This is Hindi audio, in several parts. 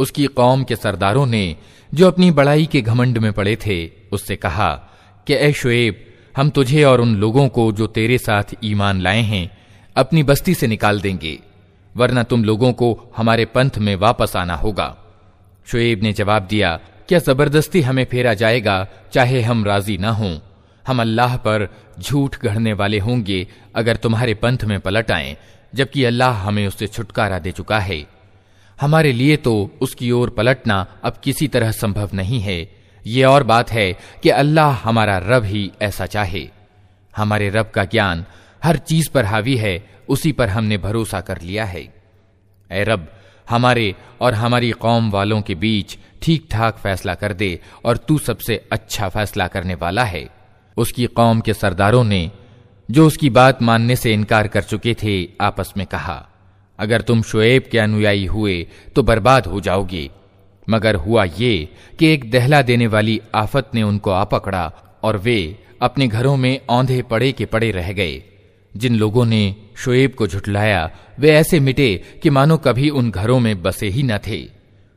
उसकी कौम के सरदारों ने, जो अपनी बड़ाई के घमंड में पड़े थे, उससे कहा कि ए शुएब, हम तुझे और उन लोगों को जो तेरे साथ ईमान लाए हैं अपनी बस्ती से निकाल देंगे, वरना तुम लोगों को हमारे पंथ में वापस आना होगा। शुएब ने जवाब दिया, क्या जबरदस्ती हमें फेरा जाएगा चाहे हम राजी न हों? हम अल्लाह पर झूठ गढ़ने वाले होंगे अगर तुम्हारे पंथ में पलट आएं, जबकि अल्लाह हमें उससे छुटकारा दे चुका है। हमारे लिए तो उसकी ओर पलटना अब किसी तरह संभव नहीं है। ये और बात है कि अल्लाह हमारा रब ही ऐसा चाहे। हमारे रब का ज्ञान हर चीज पर हावी है, उसी पर हमने भरोसा कर लिया है। ऐ रब, हमारे और हमारी कौम वालों के बीच ठीक ठाक फैसला कर दे और तू सबसे अच्छा फैसला करने वाला है। उसकी कौम के सरदारों ने, जो उसकी बात मानने से इनकार कर चुके थे, आपस में कहा, अगर तुम शुएब के अनुयायी हुए तो बर्बाद हो जाओगे। मगर हुआ ये कि एक दहला देने वाली आफत ने उनको आ पकड़ा और वे अपने घरों में औंधे पड़े के पड़े रह गए। जिन लोगों ने शुएब को झुठलाया वे ऐसे मिटे कि मानो कभी उन घरों में बसे ही न थे।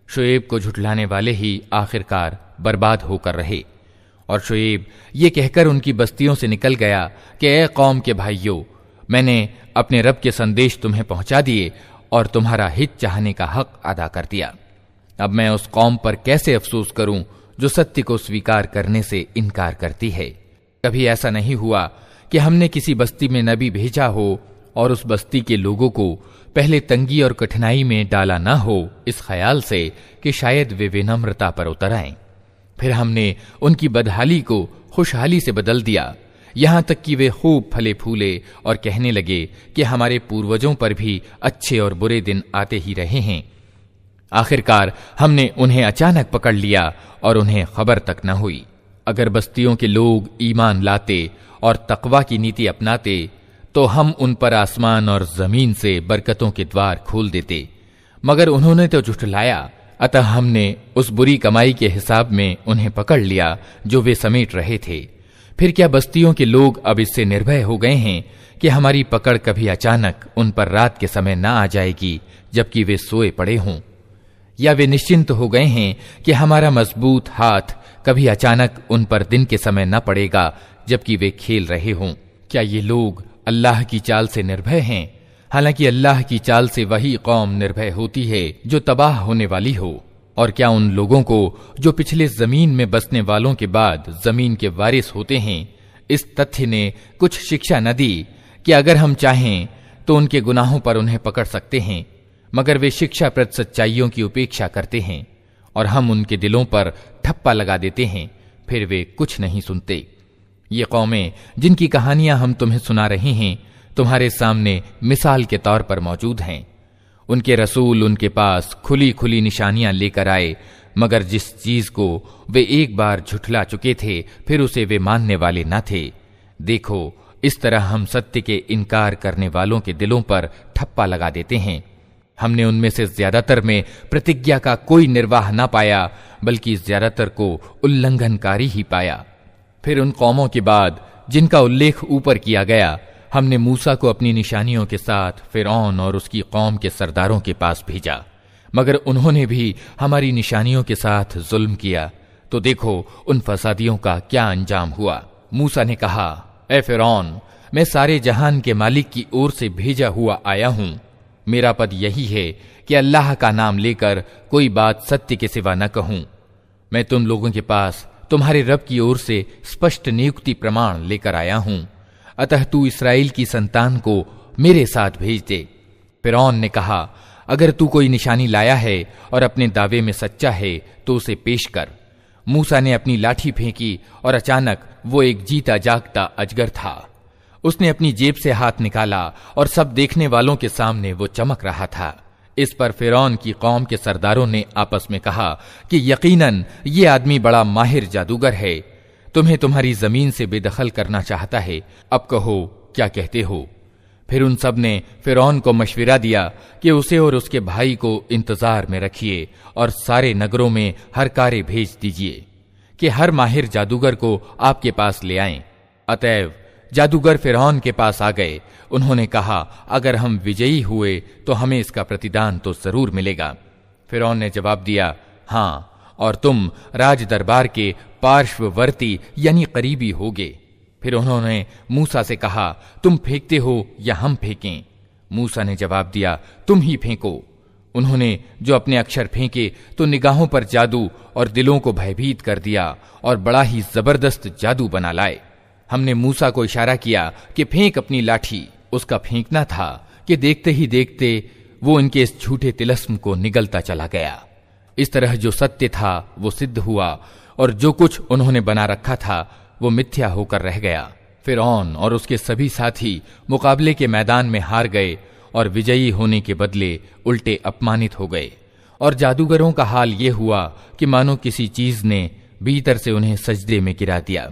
शुएब को झुठलाने वाले ही आखिरकार बर्बाद होकर रहे। और शुएब ये कहकर उनकी बस्तियों से निकल गया कि ए कौम के भाइयों, मैंने अपने रब के संदेश तुम्हें पहुंचा दिए और तुम्हारा हित चाहने का हक अदा कर दिया। अब मैं उस कौम पर कैसे अफसोस करूं जो सत्य को स्वीकार करने से इनकार करती है। कभी ऐसा नहीं हुआ कि हमने किसी बस्ती में नबी भेजा हो और उस बस्ती के लोगों को पहले तंगी और कठिनाई में डाला न हो, इस ख्याल से कि शायद वे विनम्रता पर उतर आएं। फिर हमने उनकी बदहाली को खुशहाली से बदल दिया, यहां तक कि वे खूब फले फूले और कहने लगे कि हमारे पूर्वजों पर भी अच्छे और बुरे दिन आते ही रहे हैं। आखिरकार हमने उन्हें अचानक पकड़ लिया और उन्हें खबर तक न हुई। अगर बस्तियों के लोग ईमान लाते और तकवा की नीति अपनाते तो हम उन पर आसमान और जमीन से बरकतों के द्वार खोल देते, मगर उन्होंने तो झुठलाया। अतः हमने उस बुरी कमाई के हिसाब में उन्हें पकड़ लिया जो वे समेट रहे थे। फिर क्या बस्तियों के लोग अब इससे निर्भय हो गए हैं कि हमारी पकड़ कभी अचानक उन पर रात के समय न आ जाएगी जबकि वे सोए पड़े हों? या वे निश्चिंत हो गए हैं कि हमारा मजबूत हाथ कभी अचानक उन पर दिन के समय न पड़ेगा जबकि वे खेल रहे हों? क्या ये लोग अल्लाह की चाल से निर्भय हैं? हालांकि अल्लाह की चाल से वही कौम निर्भय होती है जो तबाह होने वाली हो। और क्या उन लोगों को जो पिछले जमीन में बसने वालों के बाद जमीन के वारिस होते हैं, इस तथ्य ने कुछ शिक्षा न दी कि अगर हम चाहें तो उनके गुनाहों पर उन्हें पकड़ सकते हैं, मगर वे शिक्षाप्रद सच्चाइयों की उपेक्षा करते हैं और हम उनके दिलों पर ठप्पा लगा देते हैं, फिर वे कुछ नहीं सुनते। ये कौमें जिनकी कहानियां हम तुम्हें सुना रहे हैं तुम्हारे सामने मिसाल के तौर पर मौजूद हैं। उनके रसूल उनके पास खुली खुली निशानियां लेकर आए, मगर जिस चीज को वे एक बार झुठला चुके थे फिर उसे वे मानने वाले न थे। देखो, इस तरह हम सत्य के इनकार करने वालों के दिलों पर ठप्पा लगा देते हैं। हमने उनमें से ज्यादातर में प्रतिज्ञा का कोई निर्वाह न पाया, बल्कि ज्यादातर को उल्लंघनकारी ही पाया। फिर उन कौमों के बाद जिनका उल्लेख ऊपर किया गया, हमने मूसा को अपनी निशानियों के साथ फिरौन और उसकी कौम के सरदारों के पास भेजा, मगर उन्होंने भी हमारी निशानियों के साथ जुल्म किया। तो देखो उन फसादियों का क्या अंजाम हुआ। मूसा ने कहा, ए फिरौन, मैं सारे जहान के मालिक की ओर से भेजा हुआ आया हूं। मेरा पद यही है कि अल्लाह का नाम लेकर कोई बात सत्य के सिवा न कहूं। मैं तुम लोगों के पास तुम्हारे रब की ओर से स्पष्ट नियुक्ति प्रमाण लेकर आया हूं। अतः तू इस्राएल की संतान को मेरे साथ भेज दे। फिरौन ने कहा, अगर तू कोई निशानी लाया है और अपने दावे में सच्चा है तो उसे पेश कर। मूसा ने अपनी लाठी फेंकी और अचानक वो एक जीता जागता अजगर था। उसने अपनी जेब से हाथ निकाला और सब देखने वालों के सामने वो चमक रहा था। इस पर फिरौन की कौम के सरदारों ने आपस में कहा कि यकीनन ये आदमी बड़ा माहिर जादूगर है, तुम्हें तुम्हारी जमीन से बेदखल करना चाहता है। अब कहो क्या कहते हो। फिर उन सब ने फिरौन को मशविरा दिया कि उसे और उसके भाई को इंतजार में रखिए और सारे नगरों में हर कारे भेज दीजिए कि हर माहिर जादूगर को आपके पास ले आएं। अतएव जादूगर फिरौन के पास आ गए। उन्होंने कहा, अगर हम विजयी हुए तो हमें इसका प्रतिदान तो जरूर मिलेगा। फिरौन ने जवाब दिया, हाँ, और तुम राज दरबार के पार्श्ववर्ती यानी करीबी होगे। फिर उन्होंने मूसा से कहा, तुम फेंकते हो या हम फेंकें? मूसा ने जवाब दिया, तुम ही फेंको। उन्होंने जो अपने अक्षर फेंके तो निगाहों पर जादू और दिलों को भयभीत कर दिया और बड़ा ही जबरदस्त जादू बना लाए। हमने मूसा को इशारा किया कि फेंक अपनी लाठी। उसका फेंकना था कि देखते ही देखते वो इनके इस झूठे तिलस्म को निगलता चला गया। इस तरह जो सत्य था वो सिद्ध हुआ और जो कुछ उन्होंने बना रखा था वो मिथ्या होकर रह गया। फिरौन और उसके सभी साथी मुकाबले के मैदान में हार गए और विजयी होने के बदले उल्टे अपमानित हो गए। और जादूगरों का हाल ये हुआ कि मानो किसी चीज ने भीतर से उन्हें सजदे में गिरा दिया।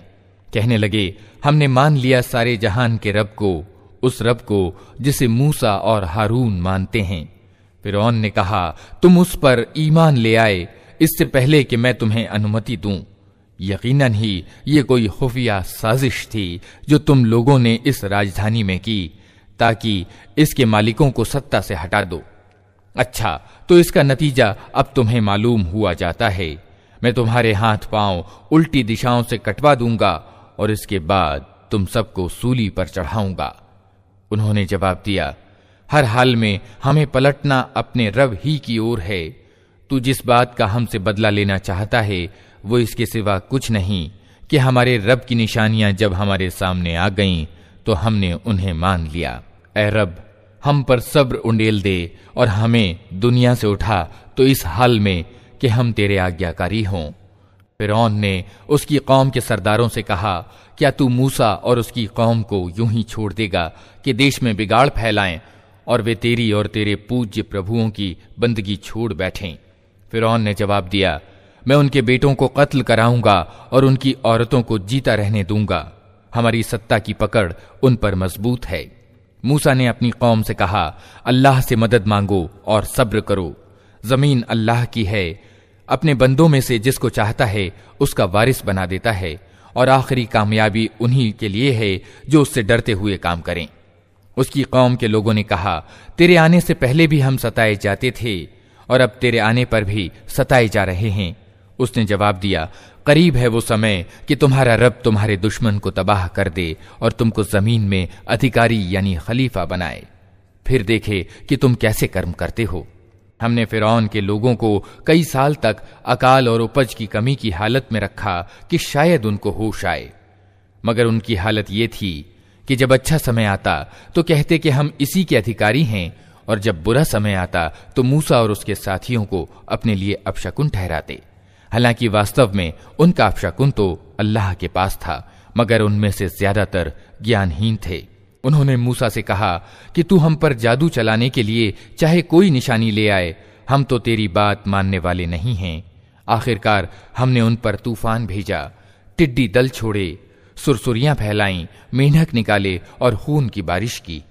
कहने लगे, हमने मान लिया सारे जहान के रब को, उस रब को जिसे मूसा और हारून मानते हैं। फिरौन ने कहा, तुम उस पर ईमान ले आए इससे पहले कि मैं तुम्हें अनुमति दूं। यकीनन ही ये कोई खुफिया साजिश थी जो तुम लोगों ने इस राजधानी में की ताकि इसके मालिकों को सत्ता से हटा दो। अच्छा, तो इसका नतीजा अब तुम्हें मालूम हुआ जाता है। मैं तुम्हारे हाथ पांव उल्टी दिशाओं से कटवा दूंगा और इसके बाद तुम सबको सूली पर चढ़ाऊंगा। उन्होंने जवाब दिया, हर हाल में हमें पलटना अपने रब ही की ओर है। तू जिस बात का हमसे बदला लेना चाहता है वो इसके सिवा कुछ नहीं कि हमारे रब की निशानियां जब हमारे सामने आ गईं तो हमने उन्हें मान लिया। ऐ रब, हम पर सब्र उंडेल दे और हमें दुनिया से उठा तो इस हाल में कि हम तेरे आज्ञाकारी हों। फिरौन ने उसकी कौम के सरदारों से कहा, क्या तू मूसा और उसकी कौम को यूं ही छोड़ देगा कि देश में बिगाड़ फैलाएं और वे तेरी और तेरे पूज्य प्रभुओं की बंदगी छोड़ बैठें? फिरौन ने जवाब दिया, मैं उनके बेटों को कत्ल कराऊंगा और उनकी औरतों को जीता रहने दूंगा। हमारी सत्ता की पकड़ उन पर मजबूत है। मूसा ने अपनी कौम से कहा, अल्लाह से मदद मांगो और सब्र करो। जमीन अल्लाह की है, अपने बंदों में से जिसको चाहता है उसका वारिस बना देता है और आखिरी कामयाबी उन्हीं के लिए है जो उससे डरते हुए काम करें। उसकी कौम के लोगों ने कहा, तेरे आने से पहले भी हम सताए जाते थे और अब तेरे आने पर भी सताए जा रहे हैं। उसने जवाब दिया, करीब है वो समय कि तुम्हारा रब तुम्हारे दुश्मन को तबाह कर दे और तुमको जमीन में अधिकारी यानी खलीफा बनाए, फिर देखे कि तुम कैसे कर्म करते हो। हमने फिरौन के लोगों को कई साल तक अकाल और उपज की कमी की हालत में रखा कि शायद उनको होश आए, मगर उनकी हालत ये थी कि जब अच्छा समय आता तो कहते कि हम इसी के अधिकारी हैं और जब बुरा समय आता तो मूसा और उसके साथियों को अपने लिए अपशकुन ठहराते। हालांकि वास्तव में उनका अपशकुन तो अल्लाह के पास था, मगर उनमें से ज्यादातर ज्ञानहीन थे। उन्होंने मूसा से कहा कि तू हम पर जादू चलाने के लिए चाहे कोई निशानी ले आए, हम तो तेरी बात मानने वाले नहीं हैं। आखिरकार हमने उन पर तूफान भेजा, टिड्डी दल छोड़े, सुरसुरियां फैलाईं, मेंढक निकाले और खून की बारिश की।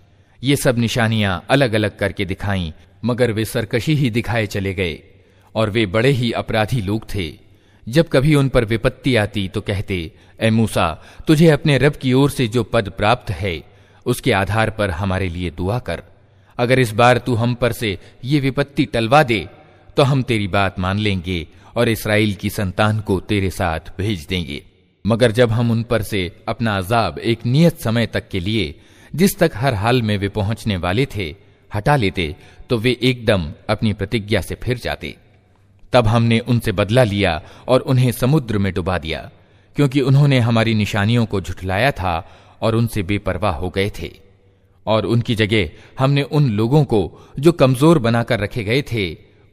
ये सब निशानियां अलग अलग करके दिखाईं, मगर वे सरकशी ही दिखाए चले गए और वे बड़े ही अपराधी लोग थे। जब कभी उन पर विपत्ति आती तो कहते, ए मूसा, तुझे अपने रब की ओर से जो पद प्राप्त है उसके आधार पर हमारे लिए दुआ कर। अगर इस बार तू हम पर से ये विपत्ति टलवा दे तो हम तेरी बात मान लेंगे और इस्राएल की संतान को तेरे साथ भेज देंगे। मगर जब हम उन पर से अपना अजाब एक नियत समय तक के लिए, जिस तक हर हाल में वे पहुंचने वाले थे, हटा लेते तो वे एकदम अपनी प्रतिज्ञा से फिर जाते। तब हमने उनसे बदला लिया और उन्हें समुद्र में डुबा दिया, क्योंकि उन्होंने हमारी निशानियों को झुठलाया था और उनसे बेपरवाह हो गए थे। और उनकी जगह हमने उन लोगों को जो कमजोर बनाकर रखे गए थे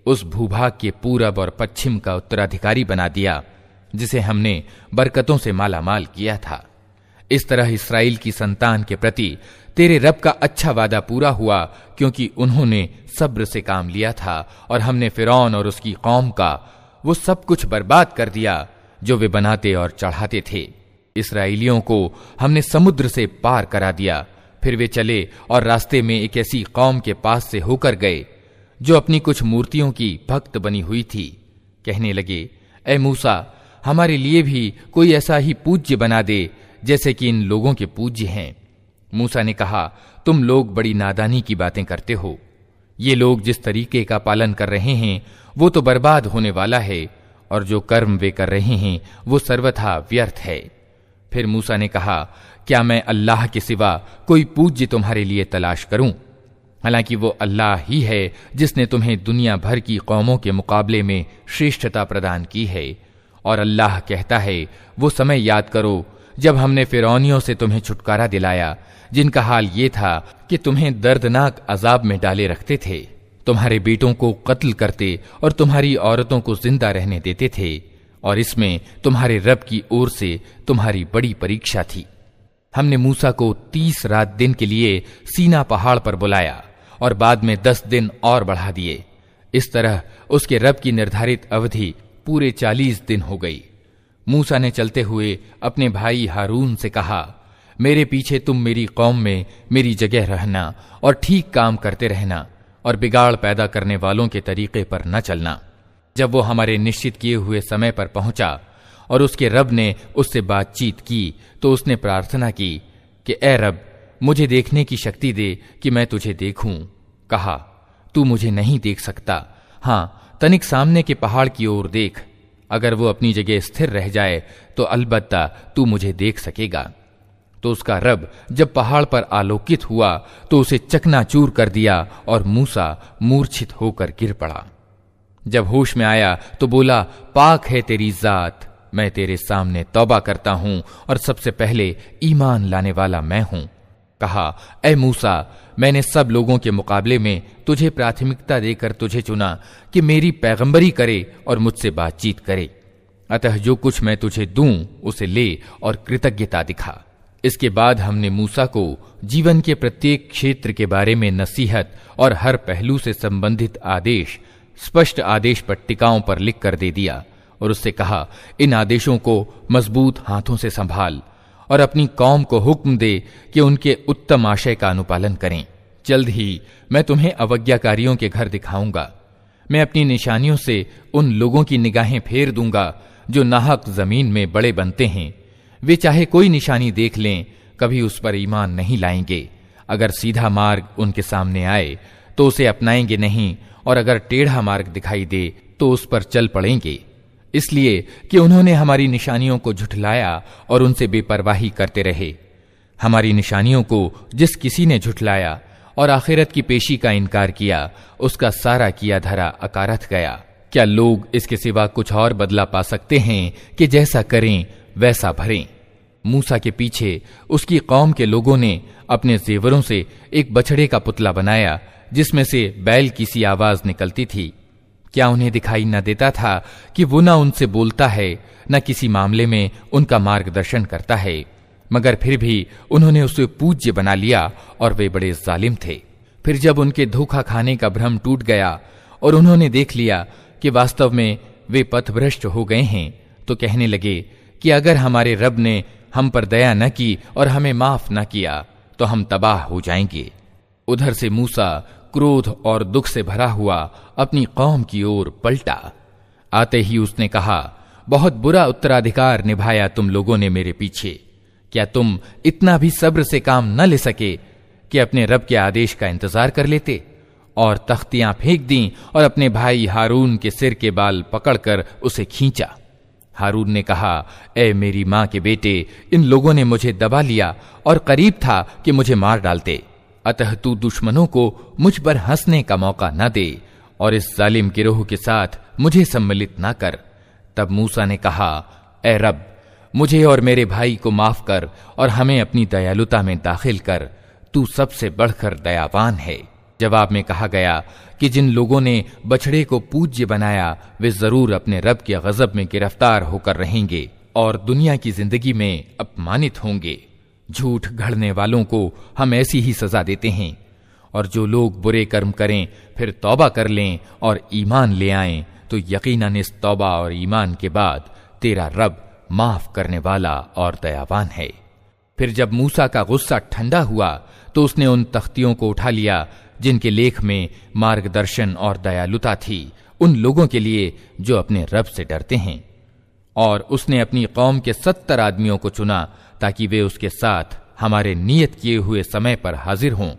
उस भूभाग के पूरब और पश्चिम का उत्तराधिकारी बना दिया जिसे हमने बरकतों से मालामाल किया था। इस तरह इस्राएल की संतान के प्रति तेरे रब का अच्छा वादा पूरा हुआ, क्योंकि उन्होंने सब्र से काम लिया था और हमने फिरौन और उसकी कौम का वो सब कुछ बर्बाद कर दिया जो वे बनाते और चढ़ाते थे। इस्राएलियों को हमने समुद्र से पार करा दिया। फिर वे चले और रास्ते में एक ऐसी कौम के पास से होकर गए जो अपनी कुछ मूर्तियों की भक्त बनी हुई थी। कहने लगे, ए मूसा, हमारे लिए भी कोई ऐसा ही पूज्य बना दे जैसे कि इन लोगों के पूज्य हैं। मूसा ने कहा, तुम लोग बड़ी नादानी की बातें करते हो। ये लोग जिस तरीके का पालन कर रहे हैं वो तो बर्बाद होने वाला है, और जो कर्म वे कर रहे हैं वो सर्वथा व्यर्थ है। फिर मूसा ने कहा, क्या मैं अल्लाह के सिवा कोई पूज्य तुम्हारे लिए तलाश करूं? हालांकि वो अल्लाह ही है जिसने तुम्हें दुनिया भर की कौमों के मुकाबले में श्रेष्ठता प्रदान की है। और अल्लाह कहता है, वो समय याद करो जब हमने फिरौनियों से तुम्हें छुटकारा दिलाया, जिनका हाल ये था कि तुम्हें दर्दनाक अजाब में डाले रखते थे, तुम्हारे बेटों को कत्ल करते और तुम्हारी औरतों को जिंदा रहने देते थे, और इसमें तुम्हारे रब की ओर से तुम्हारी बड़ी परीक्षा थी। हमने मूसा को 30 रात दिन के लिए सीना पहाड़ पर बुलाया और बाद में 10 दिन और बढ़ा दिए। इस तरह उसके रब की निर्धारित अवधि पूरे 40 दिन हो गई। मूसा ने चलते हुए अपने भाई हारून से कहा, मेरे पीछे तुम मेरी कौम में मेरी जगह रहना और ठीक काम करते रहना, और बिगाड़ पैदा करने वालों के तरीके पर न चलना। जब वो हमारे निश्चित किए हुए समय पर पहुंचा और उसके रब ने उससे बातचीत की, तो उसने प्रार्थना की कि ए रब, मुझे देखने की शक्ति दे कि मैं तुझे देखूं। कहा, तू मुझे नहीं देख सकता, हां तनिक सामने के पहाड़ की ओर देख। अगर वो अपनी जगह स्थिर रह जाए तो अलबत्ता तू मुझे देख सकेगा। तो उसका रब जब पहाड़ पर आलोकित हुआ तो उसे चकनाचूर कर दिया और मूसा मूर्छित होकर गिर पड़ा। जब होश में आया तो बोला, पाक है तेरी जात, मैं तेरे सामने तौबा करता हूं और सबसे पहले ईमान लाने वाला मैं हूं। कहा, ए मूसा, मैंने सब लोगों के मुकाबले में तुझे प्राथमिकता देकर तुझे चुना कि मेरी पैगंबरी करे और मुझसे बातचीत करे। अतः जो कुछ मैं तुझे दूं उसे ले और कृतज्ञता दिखा। इसके बाद हमने मूसा को जीवन के प्रत्येक क्षेत्र के बारे में नसीहत और हर पहलू से संबंधित आदेश स्पष्ट आदेश पट्टिकाओं पर लिख कर दे दिया और उससे कहा, इन आदेशों को मजबूत हाथों से संभाल और अपनी कौम को हुक्म दे कि उनके उत्तम आशय का अनुपालन करें। जल्द ही मैं तुम्हें अवज्ञाकारियों के घर दिखाऊंगा। मैं अपनी निशानियों से उन लोगों की निगाहें फेर दूंगा जो नाहक जमीन में बड़े बनते हैं। वे चाहे कोई निशानी देख लें, कभी उस पर ईमान नहीं लाएंगे। अगर सीधा मार्ग उनके सामने आए तो उसे अपनाएंगे नहीं, और अगर टेढ़ा मार्ग दिखाई दे तो उस पर चल पड़ेंगे, इसलिए कि उन्होंने हमारी निशानियों को झुठलाया और उनसे बेपरवाही करते रहे। हमारी निशानियों को जिस किसी ने झुठलाया और आखिरत की पेशी का इनकार किया, उसका सारा किया धरा अकारथ गया। क्या लोग इसके सिवा कुछ और बदला पा सकते हैं कि जैसा करें वैसा भरें? मूसा के पीछे उसकी कौम के लोगों ने अपने जेवरों से एक बछड़े का पुतला बनाया जिसमें से बैल की सी आवाज निकलती थी। क्या उन्हें दिखाई न देता था कि वो न उनसे बोलता है, न किसी मामले में उनका मार्गदर्शन करता है? मगर फिर भी उन्होंने उसे पूज्य बना लिया और वे बड़े जालिम थे। फिर जब उनके धोखा खाने का भ्रम टूट गया और उन्होंने देख लिया कि वास्तव में वे पथभ्रष्ट हो गए हैं, तो कहने लगे कि अगर हमारे रब ने हम पर दया न की और हमें माफ न किया तो हम तबाह हो जाएंगे। उधर से मूसा क्रोध और दुख से भरा हुआ अपनी कौम की ओर पलटा। आते ही उसने कहा, बहुत बुरा उत्तराधिकार निभाया तुम लोगों ने मेरे पीछे। क्या तुम इतना भी सब्र से काम न ले सके कि अपने रब के आदेश का इंतजार कर लेते? और तख्तियां फेंक दी और अपने भाई हारून के सिर के बाल पकड़कर उसे खींचा। हारून ने कहा, ए मेरी मां के बेटे, इन लोगों ने मुझे दबा लिया और करीब था कि मुझे मार डालते। अतः तू दुश्मनों को मुझ पर हंसने का मौका न दे और इस जालिम गिरोह के साथ मुझे सम्मिलित न कर। तब मूसा ने कहा, ए रब, मुझे और मेरे भाई को माफ कर और हमें अपनी दयालुता में दाखिल कर, तू सबसे बढ़कर दयावान है। जवाब में कहा गया कि जिन लोगों ने बछड़े को पूज्य बनाया वे जरूर अपने रब के गजब में गिरफ्तार होकर रहेंगे और दुनिया की जिंदगी में अपमानित होंगे। झूठ गढ़ने वालों को हम ऐसी ही सजा देते हैं, और जो लोग बुरे कर्म करें फिर तौबा कर लें और ईमान ले आएं, तो यकीनन इस तौबा और ईमान के बाद तेरा रब माफ करने वाला और दयावान है। फिर जब मूसा का गुस्सा ठंडा हुआ तो उसने उन तख्तियों को उठा लिया जिनके लेख में मार्गदर्शन और दयालुता थी उन लोगों के लिए जो अपने रब से डरते हैं, और उसने अपनी कौम के 70 आदमियों को चुना ताकि वे उसके साथ हमारे नियत किए हुए समय पर हाजिर हों।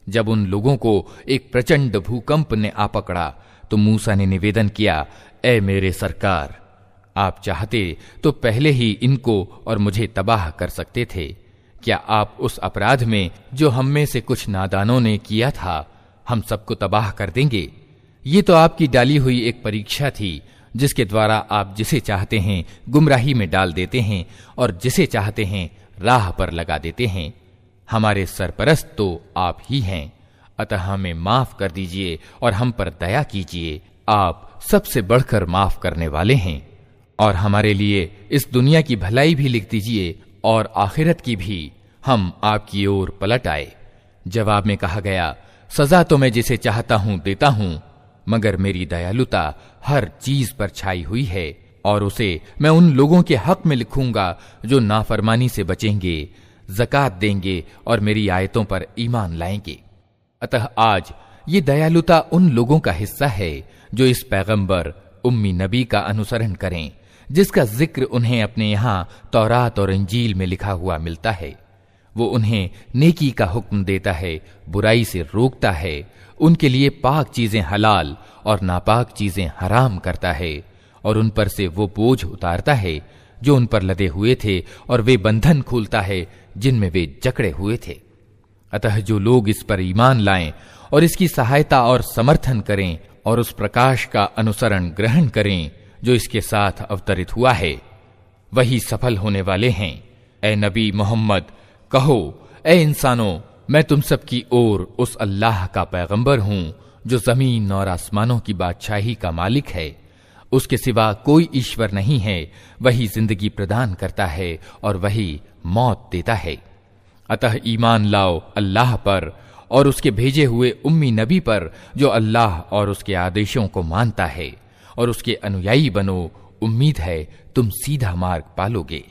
जब उन लोगों को एक प्रचंड भूकंप ने आ पकड़ा तो मूसा ने निवेदन किया, ए मेरे सरकार, आप चाहते तो पहले ही इनको और मुझे तबाह कर सकते थे। क्या आप उस अपराध में जो हम में से कुछ नादानों ने किया था, हम सबको तबाह कर देंगे? ये तो आपकी डाली हुई एक परीक्षा थी, जिसके द्वारा आप जिसे चाहते हैं गुमराही में डाल देते हैं और जिसे चाहते हैं राह पर लगा देते हैं। हमारे सरपरस्त तो आप ही हैं, अतः हमें माफ कर दीजिए और हम पर दया कीजिए। आप सबसे बढ़कर माफ करने वाले हैं। और हमारे लिए इस दुनिया की भलाई भी लिख दीजिए और आखिरत की भी, हम आपकी ओर पलट आए। जवाब में कहा गया, सजा तो मैं जिसे चाहता हूं देता हूं, मगर मेरी दयालुता हर चीज पर छाई हुई है और उसे मैं उन लोगों के हक में लिखूंगा जो नाफरमानी से बचेंगे, ज़कात देंगे और मेरी आयतों पर ईमान लाएंगे। अतः आज ये दयालुता उन लोगों का हिस्सा है जो इस पैगंबर उम्मी नबी का अनुसरण करें, जिसका जिक्र उन्हें अपने यहाँ तौरात और इंजील में लिखा हुआ मिलता है। वो उन्हें नेकी का हुक्म देता है, बुराई से रोकता है, उनके लिए पाक चीजें हलाल और नापाक चीजें हराम करता है और उन पर से वो बोझ उतारता है जो उन पर लदे हुए थे और वे बंधन खोलता है जिनमें वे जकड़े हुए थे। अतः जो लोग इस पर ईमान लाएं और इसकी सहायता और समर्थन करें और उस प्रकाश का अनुसरण ग्रहण करें जो इसके साथ अवतरित हुआ है, वही सफल होने वाले हैं। ए नबी मोहम्मद, कहो, ए इंसानों, मैं तुम सब की ओर उस अल्लाह का पैगंबर हूं जो जमीन और आसमानों की बादशाही का मालिक है। उसके सिवा कोई ईश्वर नहीं है। वही जिंदगी प्रदान करता है और वही मौत देता है। अतः ईमान लाओ अल्लाह पर और उसके भेजे हुए उम्मी नबी पर जो अल्लाह और उसके आदेशों को मानता है, और उसके अनुयायी बनो। उम्मीद है तुम सीधा मार्ग पालोगे।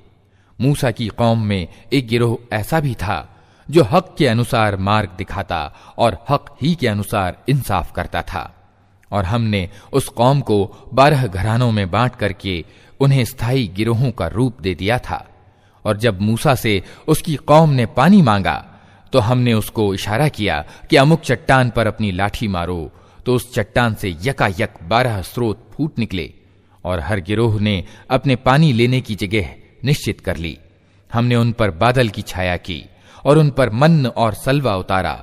मूसा की कौम में एक गिरोह ऐसा भी था जो हक के अनुसार मार्ग दिखाता और हक ही के अनुसार इंसाफ करता था। और हमने उस कौम को 12 घरानों में बांट करके उन्हें स्थायी गिरोहों का रूप दे दिया था। और जब मूसा से उसकी कौम ने पानी मांगा तो हमने उसको इशारा किया कि अमुक चट्टान पर अपनी लाठी मारो, तो उस चट्टान से यकायक 12 स्रोत फूट निकले और हर गिरोह ने अपने पानी लेने की जगह निश्चित कर ली। हमने उन पर बादल की छाया की और उन पर मन्न और सलवा उतारा।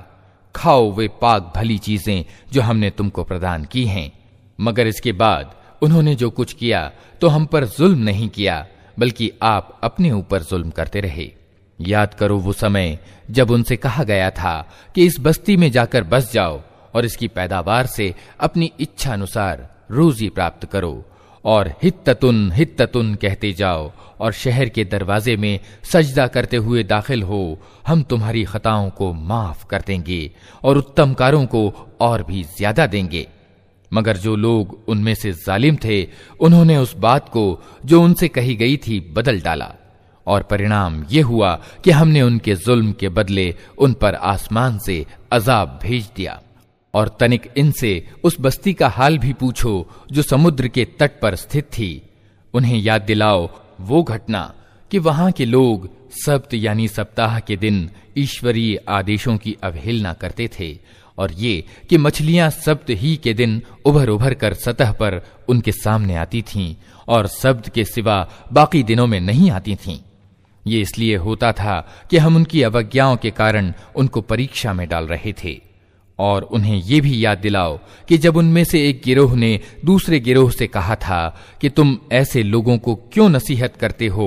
खाओ वे पाक भली चीजें जो हमने तुमको प्रदान की हैं। मगर इसके बाद उन्होंने जो कुछ किया तो हम पर जुल्म नहीं किया, बल्कि आप अपने ऊपर जुल्म करते रहे। याद करो वो समय जब उनसे कहा गया था कि इस बस्ती में जाकर बस जाओ और इसकी पैदावार से अपनी इच्छा अनुसार रोजी प्राप्त करो और हित्ततुन हित्ततुन कहते जाओ और शहर के दरवाजे में सजदा करते हुए दाखिल हो। हम तुम्हारी खताओं को माफ कर देंगे और उत्तम कारों को और भी ज्यादा देंगे। मगर जो लोग उनमें से जालिम थे, उन्होंने उस बात को जो उनसे कही गई थी बदल डाला, और परिणाम ये हुआ कि हमने उनके जुल्म के बदले उन पर आसमान से अजाब भेज दिया। और तनिक इनसे उस बस्ती का हाल भी पूछो जो समुद्र के तट पर स्थित थी। उन्हें याद दिलाओ वो घटना कि वहां के लोग सब्त यानी सप्ताह के दिन ईश्वरीय आदेशों की अवहेलना करते थे, और ये कि मछलियां सब्त ही के दिन उभर उभर कर सतह पर उनके सामने आती थीं और सब्त के सिवा बाकी दिनों में नहीं आती थीं। ये इसलिए होता था कि हम उनकी अवज्ञाओं के कारण उनको परीक्षा में डाल रहे थे। और उन्हें ये भी याद दिलाओ कि जब उनमें से एक गिरोह ने दूसरे गिरोह से कहा था कि तुम ऐसे लोगों को क्यों नसीहत करते हो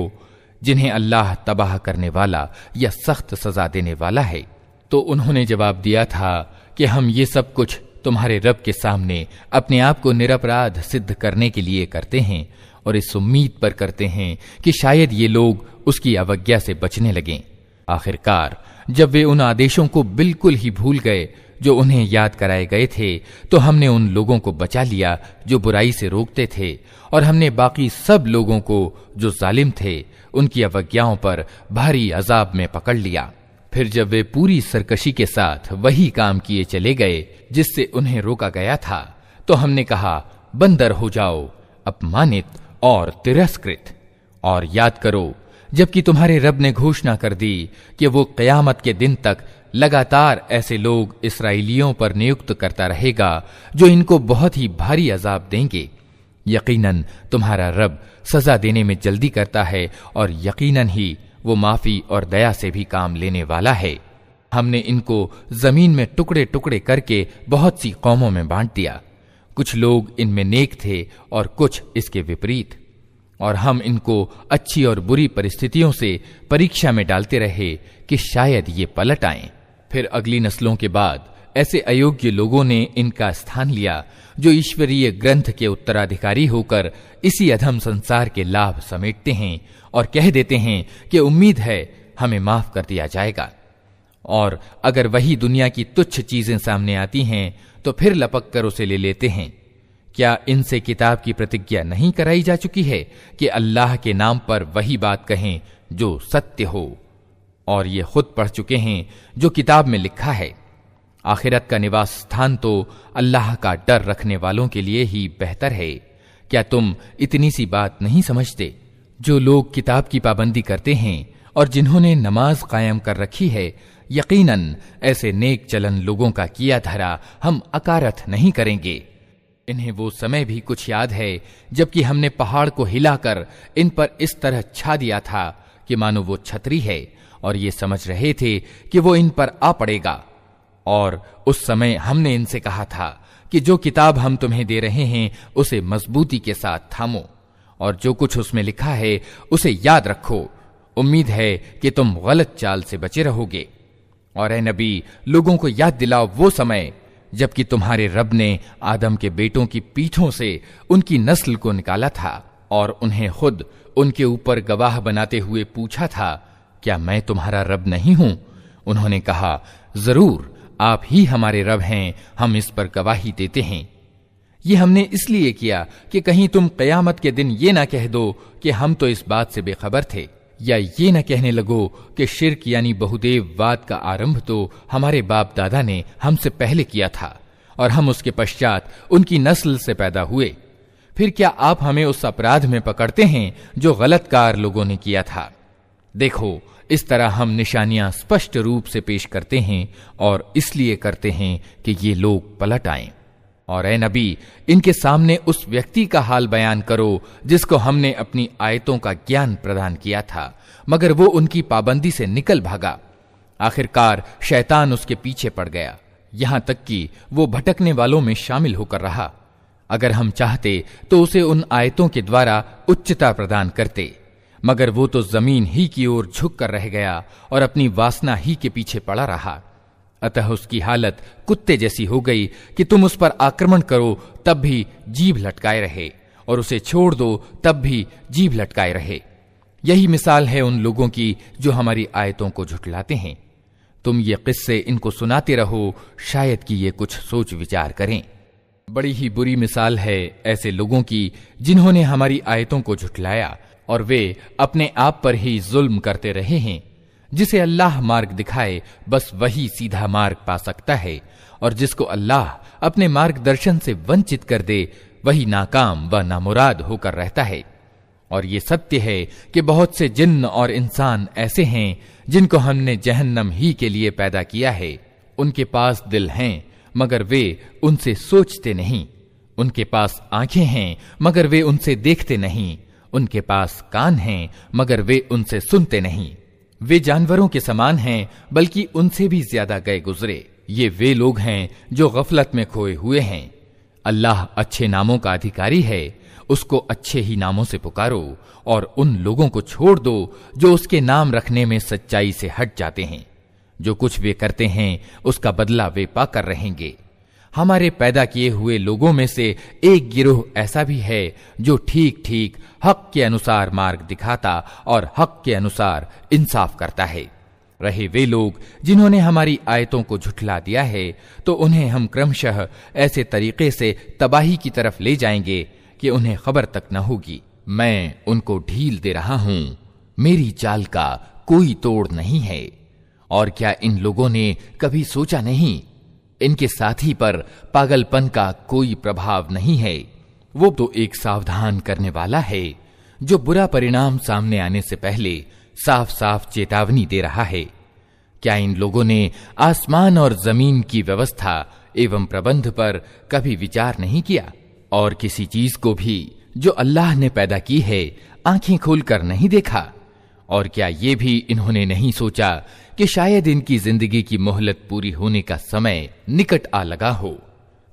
जिन्हें अल्लाह तबाह करने वाला या सख्त सजा देने वाला है, तो उन्होंने जवाब दिया था कि हम ये सब कुछ तुम्हारे रब के सामने अपने आप को निरपराध सिद्ध करने के लिए करते हैं और इस उम्मीद पर करते हैं कि शायद ये लोग उसकी अवज्ञा से बचने लगें। आखिरकार जब वे उन आदेशों को बिल्कुल ही भूल गए जो उन्हें याद कराए गए थे, तो हमने उन लोगों को बचा लिया जो बुराई से रोकते थे, और हमने बाकी सब लोगों को जो जालिम थे उनकी अवज्ञाओं पर भारी अजाब में पकड़ लिया। फिर जब वे पूरी सरकशी के साथ वही काम किए चले गए जिससे उन्हें रोका गया था, तो हमने कहा, बंदर हो जाओ, अपमानित और तिरस्कृत। और याद करो जबकि तुम्हारे रब ने घोषणा कर दी कि वो क़यामत के दिन तक लगातार ऐसे लोग इसराइलियों पर नियुक्त करता रहेगा जो इनको बहुत ही भारी अजाब देंगे। यकीनन तुम्हारा रब सजा देने में जल्दी करता है और यकीनन ही वो माफी और दया से भी काम लेने वाला है। हमने इनको जमीन में टुकड़े टुकड़े करके बहुत सी कौमों में बांट दिया। कुछ लोग इनमें नेक थे और कुछ इसके विपरीत, और हम इनको अच्छी और बुरी परिस्थितियों से परीक्षा में डालते रहे कि शायद ये पलट आएं। फिर अगली नस्लों के बाद ऐसे अयोग्य लोगों ने इनका स्थान लिया जो ईश्वरीय ग्रंथ के उत्तराधिकारी होकर इसी अधम संसार के लाभ समेटते हैं और कह देते हैं कि उम्मीद है हमें माफ कर दिया जाएगा। और अगर वही दुनिया की तुच्छ चीजें सामने आती हैं तो फिर लपक कर उसे ले लेते हैं। क्या इनसे किताब की प्रतिज्ञा नहीं कराई जा चुकी है कि अल्लाह के नाम पर वही बात कहें जो सत्य हो, और ये खुद पढ़ चुके हैं जो किताब में लिखा है। आखिरत का निवास स्थान तो अल्लाह का डर रखने वालों के लिए ही बेहतर है। क्या तुम इतनी सी बात नहीं समझते? जो लोग किताब की पाबंदी करते हैं और जिन्होंने नमाज कायम कर रखी है, यकीनन ऐसे नेक चलन लोगों का किया धरा हम अकारथ नहीं करेंगे। इन्हें वो समय भी कुछ याद है जबकि हमने पहाड़ को हिलाकर इन पर इस तरह छा दिया था कि मानो वो छतरी है, और ये समझ रहे थे कि वो इन पर आ पड़ेगा। और उस समय हमने इनसे कहा था कि जो किताब हम तुम्हें दे रहे हैं उसे मजबूती के साथ थामो, और जो कुछ उसमें लिखा है उसे याद रखो। उम्मीद है कि तुम गलत चाल से बचे रहोगे। और ए नबी, लोगों को याद दिलाओ वो समय जबकि तुम्हारे रब ने आदम के बेटों की पीठों से उनकी नस्ल को निकाला था और उन्हें खुद उनके ऊपर गवाह बनाते हुए पूछा था, क्या मैं तुम्हारा रब नहीं हूं? उन्होंने कहा, जरूर आप ही हमारे रब हैं, हम इस पर गवाही देते हैं। ये हमने इसलिए किया कि कहीं तुम कयामत के दिन ये ना कह दो कि हम तो इस बात से बेखबर थे, या ये न कहने लगो कि शिर्क यानी बहुदेववाद का आरंभ तो हमारे बाप दादा ने हमसे पहले किया था और हम उसके पश्चात उनकी नस्ल से पैदा हुए। फिर क्या आप हमें उस अपराध में पकड़ते हैं जो गलत कार लोगों ने किया था? देखो, इस तरह हम निशानियां स्पष्ट रूप से पेश करते हैं और इसलिए करते हैं कि ये लोग पलट आएं। और ए नबी, इनके सामने उस व्यक्ति का हाल बयान करो जिसको हमने अपनी आयतों का ज्ञान प्रदान किया था, मगर वो उनकी पाबंदी से निकल भागा। आखिरकार शैतान उसके पीछे पड़ गया, यहां तक कि वो भटकने वालों में शामिल होकर रहा। अगर हम चाहते तो उसे उन आयतों के द्वारा उच्चता प्रदान करते, मगर वो तो जमीन ही की ओर झुक कर रह गया और अपनी वासना ही के पीछे पड़ा रहा। अतः उसकी हालत कुत्ते जैसी हो गई कि तुम उस पर आक्रमण करो तब भी जीभ लटकाए रहे, और उसे छोड़ दो तब भी जीभ लटकाए रहे। यही मिसाल है उन लोगों की जो हमारी आयतों को झुठलाते हैं। तुम ये किस्से इनको सुनाते रहो, शायद कि ये कुछ सोच विचार करें। बड़ी ही बुरी मिसाल है ऐसे लोगों की जिन्होंने हमारी आयतों को झुठलाया और वे अपने आप पर ही जुल्म करते रहे हैं। जिसे अल्लाह मार्ग दिखाए बस वही सीधा मार्ग पा सकता है, और जिसको अल्लाह अपने मार्गदर्शन से वंचित कर दे वही नाकाम व नामुराद होकर रहता है। और ये सत्य है कि बहुत से जिन्न और इंसान ऐसे हैं जिनको हमने जहन्नम ही के लिए पैदा किया है। उनके पास दिल हैं मगर वे उनसे सोचते नहीं, उनके पास आंखें हैं मगर वे उनसे देखते नहीं, उनके पास कान हैं मगर वे उनसे सुनते नहीं। वे जानवरों के समान हैं बल्कि उनसे भी ज्यादा गए गुजरे। ये वे लोग हैं जो गफलत में खोए हुए हैं। अल्लाह अच्छे नामों का अधिकारी है, उसको अच्छे ही नामों से पुकारो और उन लोगों को छोड़ दो जो उसके नाम रखने में सच्चाई से हट जाते हैं। जो कुछ वे करते हैं उसका बदला वे पाकर रहेंगे। हमारे पैदा किए हुए लोगों में से एक गिरोह ऐसा भी है जो ठीक ठीक हक के अनुसार मार्ग दिखाता और हक के अनुसार इंसाफ करता है। रहे वे लोग जिन्होंने हमारी आयतों को झुठला दिया है तो उन्हें हम क्रमशः ऐसे तरीके से तबाही की तरफ ले जाएंगे कि उन्हें खबर तक न होगी। मैं उनको ढील दे रहा हूं, मेरी चाल का कोई तोड़ नहीं है। और क्या इन लोगों ने कभी सोचा नहीं, इनके साथी पर पागलपन का कोई प्रभाव नहीं है। वो तो एक सावधान करने वाला है जो बुरा परिणाम सामने आने से पहले साफ साफ चेतावनी दे रहा है। क्या इन लोगों ने आसमान और जमीन की व्यवस्था एवं प्रबंध पर कभी विचार नहीं किया, और किसी चीज को भी जो अल्लाह ने पैदा की है आंखें खोलकर नहीं देखा? और क्या ये भी इन्होंने नहीं सोचा कि शायद इनकी जिंदगी की मोहलत पूरी होने का समय निकट आ लगा हो?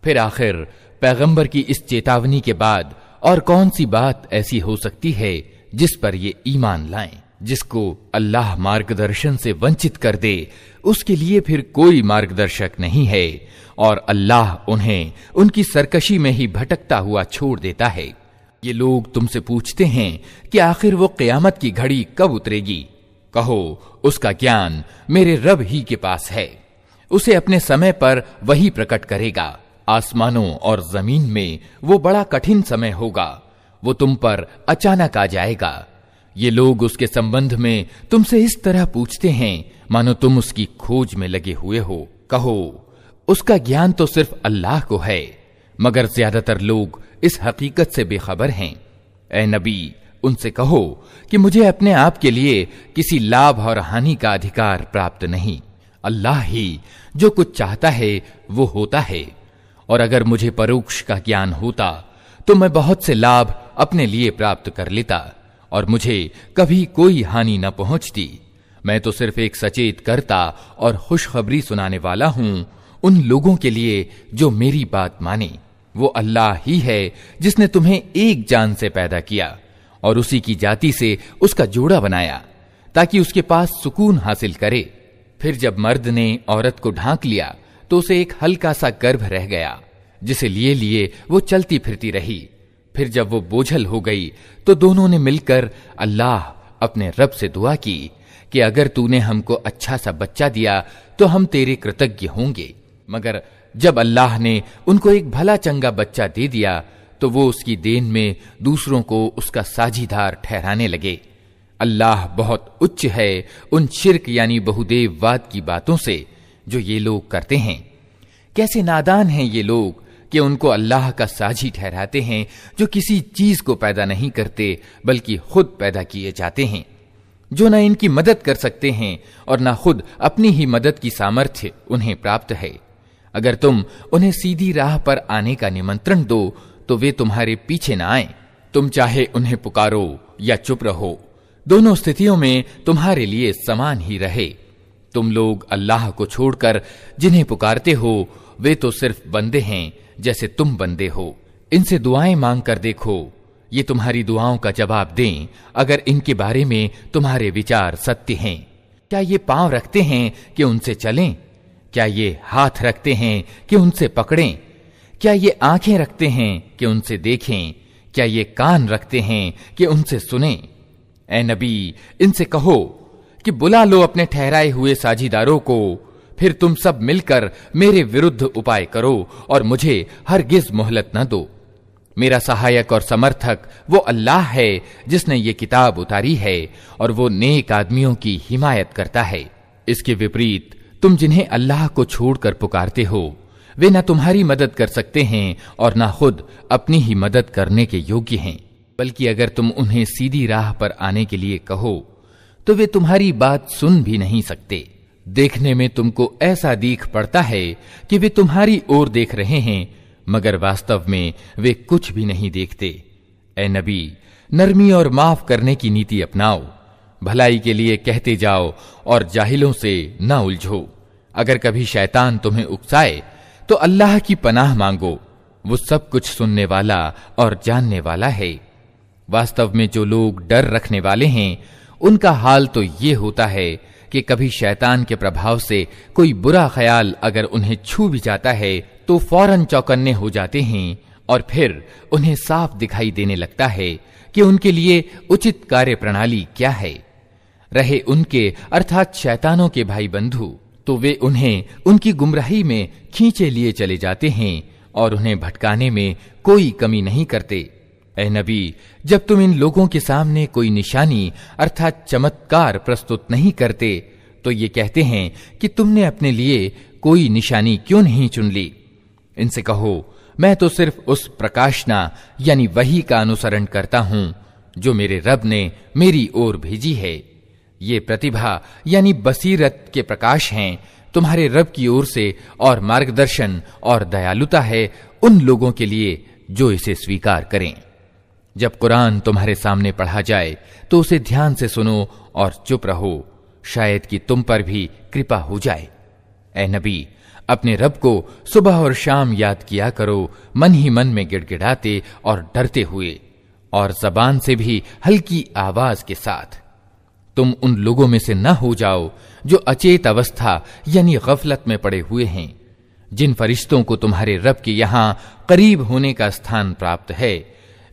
फिर आखिर पैगंबर की इस चेतावनी के बाद और कौन सी बात ऐसी हो सकती है जिस पर ये ईमान लाएं? जिसको अल्लाह मार्गदर्शन से वंचित कर दे उसके लिए फिर कोई मार्गदर्शक नहीं है, और अल्लाह उन्हें उनकी सरकशी में ही भटकता हुआ छोड़ देता है। ये लोग तुमसे पूछते हैं कि आखिर वो क़यामत की घड़ी कब उतरेगी? कहो, उसका ज्ञान मेरे रब ही के पास है, उसे अपने समय पर वही प्रकट करेगा। आसमानों और जमीन में वो बड़ा कठिन समय होगा, वो तुम पर अचानक आ जाएगा। ये लोग उसके संबंध में तुमसे इस तरह पूछते हैं मानो तुम उसकी खोज में लगे हुए हो। कहो, उसका ज्ञान तो सिर्फ अल्लाह को है, मगर ज्यादातर लोग इस हकीकत से बेखबर हैं। ए नबी, उनसे कहो कि मुझे अपने आप के लिए किसी लाभ और हानि का अधिकार प्राप्त नहीं। अल्लाह ही जो कुछ चाहता है वो होता है, और अगर मुझे परोक्ष का ज्ञान होता तो मैं बहुत से लाभ अपने लिए प्राप्त कर लेता और मुझे कभी कोई हानि न पहुंचती। मैं तो सिर्फ एक सचेत करता और खुशखबरी सुनाने वाला हूं उन लोगों के लिए जो मेरी बात माने। वो अल्लाह ही है जिसने तुम्हें एक जान से पैदा किया और उसी की जाति से उसका जोड़ा बनाया ताकि उसके पास सुकून हासिल करे। फिर जब मर्द ने औरत को ढांक लिया तो उसे एक हल्का सा गर्भ रह गया, जिसे लिए लिए वो चलती फिरती रही। फिर जब वो बोझल हो गई तो दोनों ने मिलकर अल्लाह अपने रब से दुआ की कि अगर तूने हमको अच्छा सा बच्चा दिया तो हम तेरे कृतज्ञ होंगे। मगर जब अल्लाह ने उनको एक भला चंगा बच्चा दे दिया तो वो उसकी देन में दूसरों को उसका साझीदार ठहराने लगे। अल्लाह बहुत उच्च है उन शिर्क यानी बहुदेववाद की बातों से जो ये लोग करते हैं। कैसे नादान हैं ये लोग कि उनको अल्लाह का साझी ठहराते हैं जो किसी चीज को पैदा नहीं करते बल्कि खुद पैदा किए जाते हैं, जो न इनकी मदद कर सकते हैं और न खुद अपनी ही मदद की सामर्थ्य उन्हें प्राप्त है। अगर तुम उन्हें सीधी राह पर आने का निमंत्रण दो तो वे तुम्हारे पीछे न आए। तुम चाहे उन्हें पुकारो या चुप रहो, दोनों स्थितियों में तुम्हारे लिए समान ही रहे। तुम लोग अल्लाह को छोड़कर जिन्हें पुकारते हो वे तो सिर्फ बंदे हैं जैसे तुम बंदे हो। इनसे दुआएं मांग कर देखो, ये तुम्हारी दुआओं का जवाब दें अगर इनके बारे में तुम्हारे विचार सत्य हैं। क्या ये पांव रखते हैं कि उनसे चलें? क्या ये हाथ रखते हैं कि उनसे पकड़ें? क्या ये आंखें रखते हैं कि उनसे देखें? क्या ये कान रखते हैं कि उनसे सुनें? ए नबी, इनसे कहो कि बुला लो अपने ठहराए हुए साझीदारों को, फिर तुम सब मिलकर मेरे विरुद्ध उपाय करो और मुझे हरगिज मोहलत न दो। मेरा सहायक और समर्थक वो अल्लाह है जिसने ये किताब उतारी है और वो नेक आदमियों की हिमायत करता है। इसके विपरीत तुम जिन्हें अल्लाह को छोड़कर पुकारते हो वे न तुम्हारी मदद कर सकते हैं और न खुद अपनी ही मदद करने के योग्य हैं, बल्कि अगर तुम उन्हें सीधी राह पर आने के लिए कहो तो वे तुम्हारी बात सुन भी नहीं सकते। देखने में तुमको ऐसा दिख पड़ता है कि वे तुम्हारी ओर देख रहे हैं, मगर वास्तव में वे कुछ भी नहीं देखते। ए नबी, नरमी और माफ करने की नीति अपनाओ, भलाई के लिए कहते जाओ और जाहिलों से न उलझो। अगर कभी शैतान तुम्हें उकसाए तो अल्लाह की पनाह मांगो, वो सब कुछ सुनने वाला और जानने वाला है। वास्तव में जो लोग डर रखने वाले हैं उनका हाल तो ये होता है कि कभी शैतान के प्रभाव से कोई बुरा ख्याल अगर उन्हें छू भी जाता है तो फौरन चौकन्ने हो जाते हैं और फिर उन्हें साफ दिखाई देने लगता है कि उनके लिए उचित कार्य प्रणाली क्या है। रहे उनके अर्थात शैतानों के भाई बंधु तो वे उन्हें उनकी गुमराही में खींचे लिए चले जाते हैं और उन्हें भटकाने में कोई कमी नहीं करते। ए नबी, जब तुम इन लोगों के सामने कोई निशानी अर्थात चमत्कार प्रस्तुत नहीं करते तो ये कहते हैं कि तुमने अपने लिए कोई निशानी क्यों नहीं चुन ली। इनसे कहो, मैं तो सिर्फ उस प्रकाशना यानी वही का अनुसरण करता हूं जो मेरे रब ने मेरी ओर भेजी है। ये प्रतिभा यानी बसीरत के प्रकाश हैं तुम्हारे रब की ओर से, और मार्गदर्शन और दयालुता है उन लोगों के लिए जो इसे स्वीकार करें। जब कुरान तुम्हारे सामने पढ़ा जाए तो उसे ध्यान से सुनो और चुप रहो, शायद कि तुम पर भी कृपा हो जाए। ए नबी, अपने रब को सुबह और शाम याद किया करो, मन ही मन में गिड़गिड़ाते और डरते हुए, और जबान से भी हल्की आवाज के साथ। तुम उन लोगों में से न हो जाओ जो अचेत अवस्था यानी गफलत में पड़े हुए हैं। जिन फरिश्तों को तुम्हारे रब के यहां करीब होने का स्थान प्राप्त है,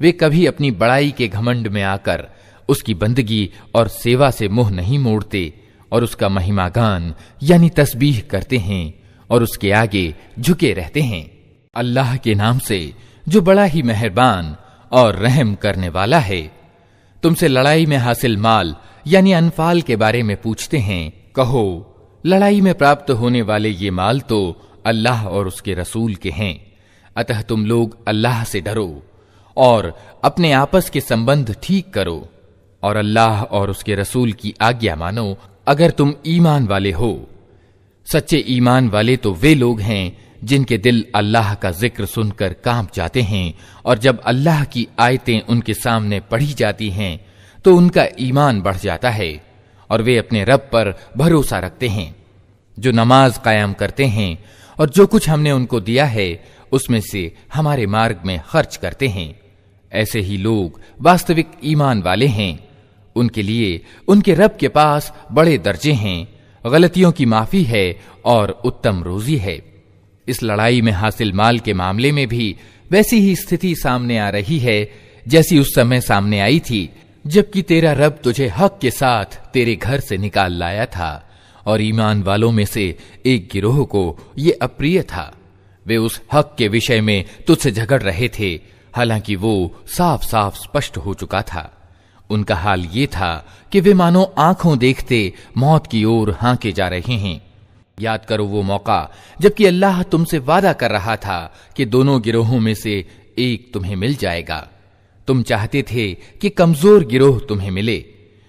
वे कभी अपनी बड़ाई के घमंड में आकर उसकी बंदगी और सेवा से मुंह नहीं मोड़ते, और उसका महिमा गान यानी तस्बीह करते हैं और उसके आगे झुके रहते हैं। अल्लाह के नाम से जो बड़ा ही मेहरबान और रहम करने वाला है। तुमसे लड़ाई में हासिल माल यानी अनफाल के बारे में पूछते हैं। कहो, लड़ाई में प्राप्त होने वाले ये माल तो अल्लाह और उसके रसूल के हैं, अतः तुम लोग अल्लाह से डरो और अपने आपस के संबंध ठीक करो, और अल्लाह और उसके रसूल की आज्ञा मानो अगर तुम ईमान वाले हो। सच्चे ईमान वाले तो वे लोग हैं जिनके दिल अल्लाह का जिक्र सुनकर कांप जाते हैं, और जब अल्लाह की आयतें उनके सामने पढ़ी जाती हैं तो उनका ईमान बढ़ जाता है, और वे अपने रब पर भरोसा रखते हैं। जो नमाज कायम करते हैं और जो कुछ हमने उनको दिया है उसमें से हमारे मार्ग में खर्च करते हैं, ऐसे ही लोग वास्तविक ईमान वाले हैं। उनके लिए उनके रब के पास बड़े दर्जे हैं, गलतियों की माफी है और उत्तम रोजी है। इस लड़ाई में हासिल माल के मामले में भी वैसी ही स्थिति सामने आ रही है जैसी उस समय सामने आई थी जबकि तेरा रब तुझे हक के साथ तेरे घर से निकाल लाया था, और ईमान वालों में से एक गिरोह को ये अप्रिय था। वे उस हक के विषय में तुझसे झगड़ रहे थे, हालांकि वो साफ साफ स्पष्ट हो चुका था। उनका हाल ये था कि वे मानो आंखों देखते मौत की ओर हांके जा रहे हैं। याद करो वो मौका जबकि अल्लाह तुमसे वादा कर रहा था कि दोनों गिरोहों में से एक तुम्हें मिल जाएगा। तुम चाहते थे कि कमजोर गिरोह तुम्हें मिले,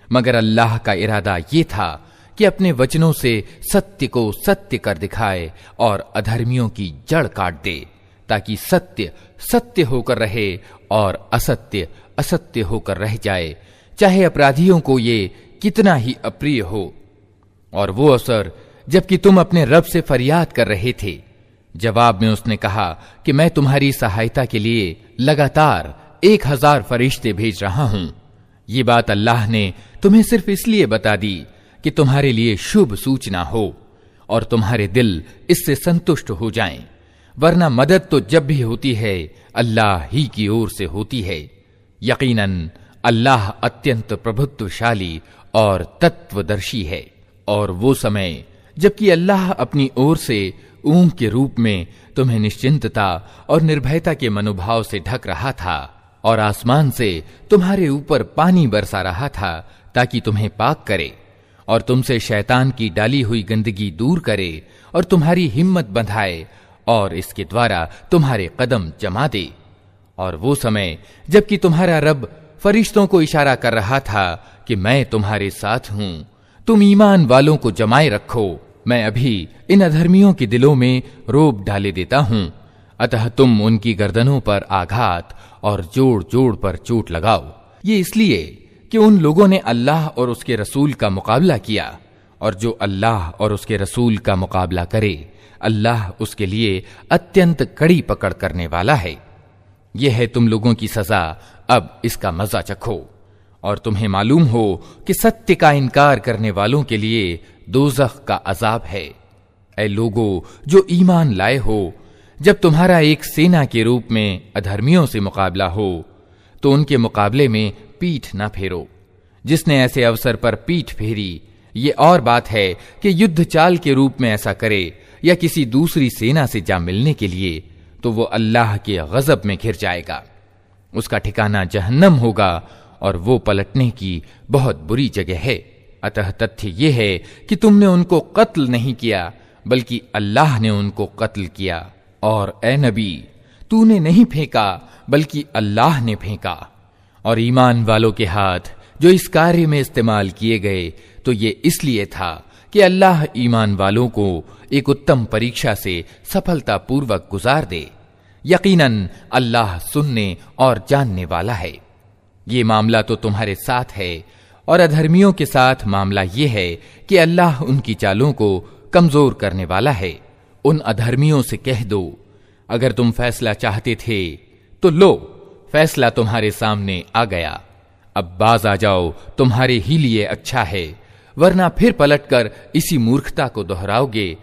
मगर अल्लाह का इरादा ये था कि अपने वचनों से सत्य को सत्य कर दिखाए और अधर्मियों की जड़ काट दे, ताकि सत्य सत्य होकर रहे और असत्य असत्य होकर रह जाए, चाहे अपराधियों को ये कितना ही अप्रिय हो। और वो अवसर जबकि तुम अपने रब से फरियाद कर रहे थे। जवाब में उसने कहा कि मैं तुम्हारी सहायता के लिए लगातार 1000 फरिश्ते भेज रहा हूं। ये बात अल्लाह ने तुम्हें सिर्फ इसलिए बता दी कि तुम्हारे लिए शुभ सूचना हो और तुम्हारे दिल इससे संतुष्ट हो जाएं, वरना मदद तो जब भी होती है अल्लाह ही की ओर से होती है। यकीनन अल्लाह अत्यंत प्रभुत्वशाली और तत्वदर्शी है। और वो समय जबकि अल्लाह अपनी ओर से ऊंघ के रूप में तुम्हें निश्चिंतता और निर्भयता के मनोभाव से ढक रहा था, और आसमान से तुम्हारे ऊपर पानी बरसा रहा था ताकि तुम्हें पाक करे और तुमसे शैतान की डाली हुई गंदगी दूर करे और तुम्हारी हिम्मत बंधाए और इसके द्वारा तुम्हारे कदम जमा दे। और वो समय जबकि तुम्हारा रब फरिश्तों को इशारा कर रहा था कि मैं तुम्हारे साथ हूं, तुम ईमान वालों को जमाए रखो, मैं अभी इन अधर्मियों के दिलों में रोब डाले देता हूं, अतः तुम उनकी गर्दनों पर आघात और जोड़ जोड़ पर चोट लगाओ। ये इसलिए कि उन लोगों ने अल्लाह और उसके रसूल का मुकाबला किया, और जो अल्लाह और उसके रसूल का मुकाबला करे अल्लाह उसके लिए अत्यंत कड़ी पकड़ करने वाला है। यह है तुम लोगों की सजा, अब इसका मजा चखो। और तुम्हें मालूम हो कि सत्य का इनकार करने वालों के लिए दोज़ख का अजाब है। ऐ लोगों जो ईमान लाए हो, जब तुम्हारा एक सेना के रूप में अधर्मियों से मुकाबला हो तो उनके मुकाबले में पीठ न फेरो। जिसने ऐसे अवसर पर पीठ फेरी, ये और बात है कि युद्ध चाल के रूप में ऐसा करे या किसी दूसरी सेना से जा मिलने के लिए, तो वो अल्लाह के गजब में घिर जाएगा। उसका ठिकाना जहन्नम होगा और वो पलटने की बहुत बुरी जगह है। अतः तथ्य ये है कि तुमने उनको कत्ल नहीं किया, बल्कि अल्लाह ने उनको कत्ल किया। और ए नबी, तूने नहीं फेंका बल्कि अल्लाह ने फेंका। और ईमान वालों के हाथ जो इस कार्य में इस्तेमाल किए गए तो ये इसलिए था कि अल्लाह ईमान वालों को एक उत्तम परीक्षा से सफलतापूर्वक गुजार दे। यकीनन अल्लाह सुनने और जानने वाला है। ये मामला तो तुम्हारे साथ है, और अधर्मियों के साथ मामला ये है कि अल्लाह उनकी चालों को कमजोर करने वाला है। उन अधर्मियों से कह दो, अगर तुम फैसला चाहते थे तो लो, फैसला तुम्हारे सामने आ गया, अब बाज आ जाओ, तुम्हारे ही लिए अच्छा है, वरना फिर पलटकर इसी मूर्खता को दोहराओगे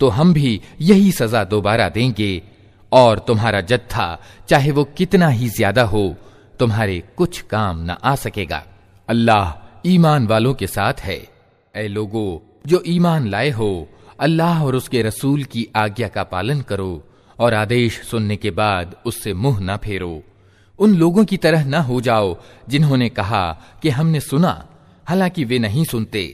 तो हम भी यही सजा दोबारा देंगे, और तुम्हारा जत्था चाहे वो कितना ही ज्यादा हो तुम्हारे कुछ काम न आ सकेगा। अल्लाह ईमान वालों के साथ है। ऐ लोगो जो ईमान लाए हो, अल्लाह और उसके रसूल की आज्ञा का पालन करो और आदेश सुनने के बाद उससे मुंह न फेरो। उन लोगों की तरह न हो जाओ जिन्होंने कहा कि हमने सुना, हालांकि वे नहीं सुनते।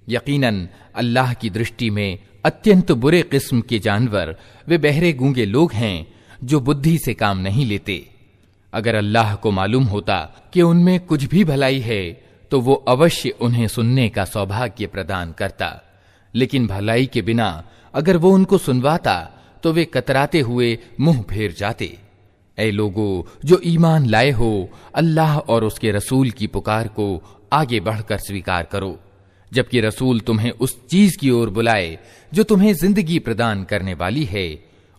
यकीनन अल्लाह की दृष्टि में अत्यंत बुरे किस्म के जानवर वे बहरे गूंगे लोग हैं जो बुद्धि से काम नहीं लेते। अगर अल्लाह को मालूम होता कि उनमें कुछ भी भलाई है तो वो अवश्य उन्हें सुनने का सौभाग्य प्रदान करता, लेकिन भलाई के बिना अगर वो उनको सुनवाता तो वे कतराते हुए मुंह फेर जाते। ऐ लोगो जो ईमान लाए हो, अल्लाह और उसके रसूल की पुकार को आगे बढ़कर स्वीकार करो, जबकि रसूल तुम्हें उस चीज की ओर बुलाए जो तुम्हें जिंदगी प्रदान करने वाली है,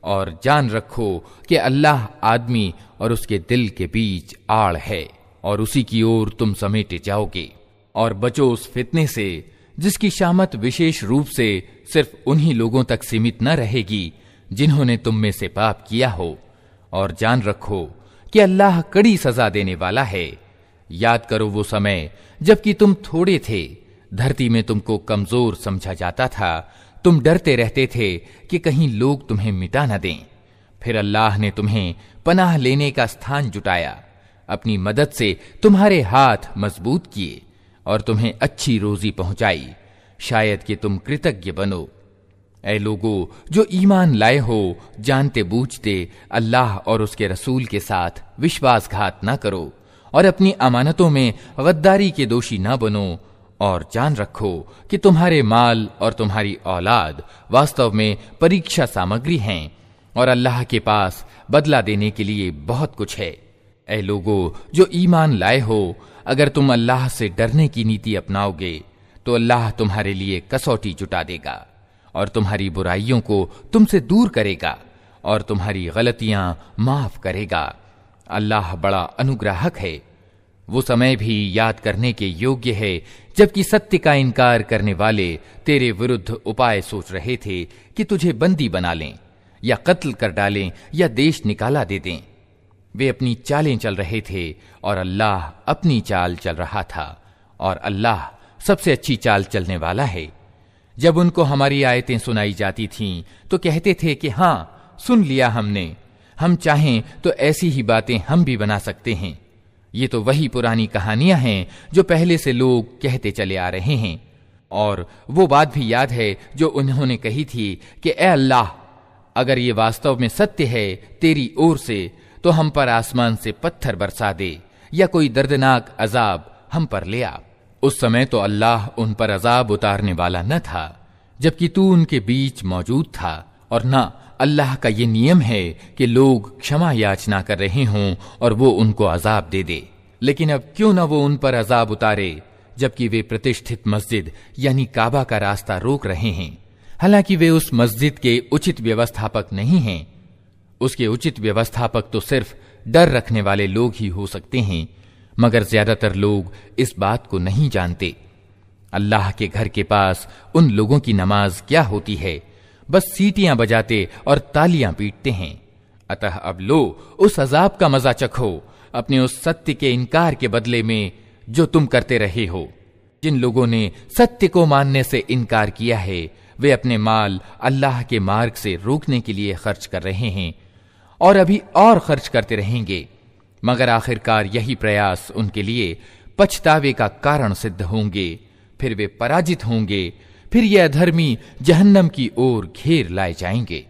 और जान रखो कि अल्लाह आदमी और उसके दिल के बीच आड़ है और उसी की ओर तुम समेटे जाओगे। और बचो उस फितने से जिसकी शामत विशेष रूप से सिर्फ उन्हीं लोगों तक सीमित न रहेगी जिन्होंने तुम में से पाप किया हो, और जान रखो कि अल्लाह कड़ी सजा देने वाला है। याद करो वो समय जबकि तुम थोड़े थे, धरती में तुमको कमजोर समझा जाता था, तुम डरते रहते थे कि कहीं लोग तुम्हें मिटा न दें। फिर अल्लाह ने तुम्हें पनाह लेने का स्थान जुटाया, अपनी मदद से तुम्हारे हाथ मजबूत किए और तुम्हें अच्छी रोजी पहुंचाई, शायद कि तुम कृतज्ञ बनो। ऐ लोगो जो ईमान लाए हो, जानते बूझते अल्लाह और उसके रसूल के साथ विश्वासघात न करो और अपनी अमानतों में गद्दारी के दोषी न बनो, और जान रखो कि तुम्हारे माल और तुम्हारी औलाद वास्तव में परीक्षा सामग्री हैं और अल्लाह के पास बदला देने के लिए बहुत कुछ है। ऐ लोगो जो ईमान लाए हो, अगर तुम अल्लाह से डरने की नीति अपनाओगे तो अल्लाह तुम्हारे लिए कसौटी जुटा देगा और तुम्हारी बुराइयों को तुमसे दूर करेगा और तुम्हारी गलतियां माफ करेगा। अल्लाह बड़ा अनुग्राहक है। वो समय भी याद करने के योग्य है जबकि सत्य का इनकार करने वाले तेरे विरुद्ध उपाय सोच रहे थे कि तुझे बंदी बना लें या कत्ल कर डालें या देश निकाला दे दें। वे अपनी चालें चल रहे थे और अल्लाह अपनी चाल चल रहा था, और अल्लाह सबसे अच्छी चाल चलने वाला है। जब उनको हमारी आयतें सुनाई जाती थीं तो कहते थे कि हाँ, सुन लिया हमने, हम चाहें तो ऐसी ही बातें हम भी बना सकते हैं। ये तो वही पुरानी कहानियां हैं जो पहले से लोग कहते चले आ रहे हैं। और वो बात भी याद है जो उन्होंने कही थी कि ए अल्लाह, अगर ये वास्तव में सत्य है तेरी ओर से तो हम पर आसमान से पत्थर बरसा दे या कोई दर्दनाक अजाब हम पर ले आ। उस समय तो अल्लाह उन पर अजाब उतारने वाला न था जबकि तू उनके बीच मौजूद था, और न अल्लाह का ये नियम है कि लोग क्षमा याचना कर रहे हों और वो उनको अजाब दे दे। लेकिन अब क्यों न वो उन पर अजाब उतारे जबकि वे प्रतिष्ठित मस्जिद यानी काबा का रास्ता रोक रहे हैं, हालांकि वे उस मस्जिद के उचित व्यवस्थापक नहीं हैं। उसके उचित व्यवस्थापक तो सिर्फ डर रखने वाले लोग ही हो सकते हैं, मगर ज्यादातर लोग इस बात को नहीं जानते। अल्लाह के घर के पास उन लोगों की नमाज क्या होती है, बस सीटियां बजाते और तालियां पीटते हैं। अतः अब लो, उस अजाब का मजा चखो अपने उस सत्य के इनकार के बदले में जो तुम करते रहे हो। जिन लोगों ने सत्य को मानने से इनकार किया है वे अपने माल अल्लाह के मार्ग से रोकने के लिए खर्च कर रहे हैं और अभी और खर्च करते रहेंगे, मगर आखिरकार यही प्रयास उनके लिए पछतावे का कारण सिद्ध होंगे। फिर वे पराजित होंगे, फिर ये अधर्मी जहन्नम की ओर घेर लाए जाएंगे,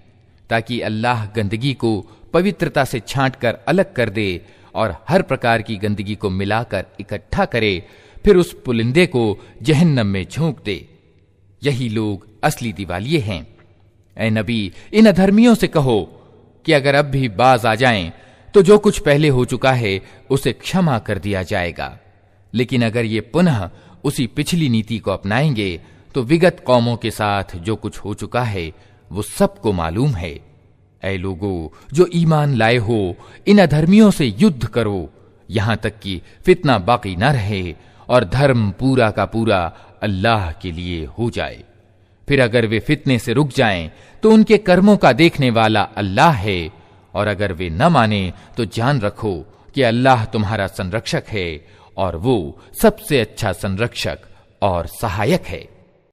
ताकि अल्लाह गंदगी को पवित्रता से छांटकर अलग कर दे और हर प्रकार की गंदगी को मिलाकर इकट्ठा करे, फिर उस पुलिंदे को जहन्नम में झोंक दे। यही लोग असली दिवालिये हैं। ऐ नबी, इन अधर्मियों से कहो कि अगर अब भी बाज आ जाएं तो जो कुछ पहले हो चुका है उसे क्षमा कर दिया जाएगा, लेकिन अगर ये पुनः उसी पिछली नीति को अपनाएंगे तो विगत कौमों के साथ जो कुछ हो चुका है वो सबको मालूम है। ऐ लोगों जो ईमान लाए हो, इन अधर्मियों से युद्ध करो यहां तक कि फितना बाकी न रहे और धर्म पूरा का पूरा अल्लाह के लिए हो जाए। फिर अगर वे फितने से रुक जाएं तो उनके कर्मों का देखने वाला अल्लाह है, और अगर वे न माने तो जान रखो कि अल्लाह तुम्हारा संरक्षक है और वो सबसे अच्छा संरक्षक और सहायक है।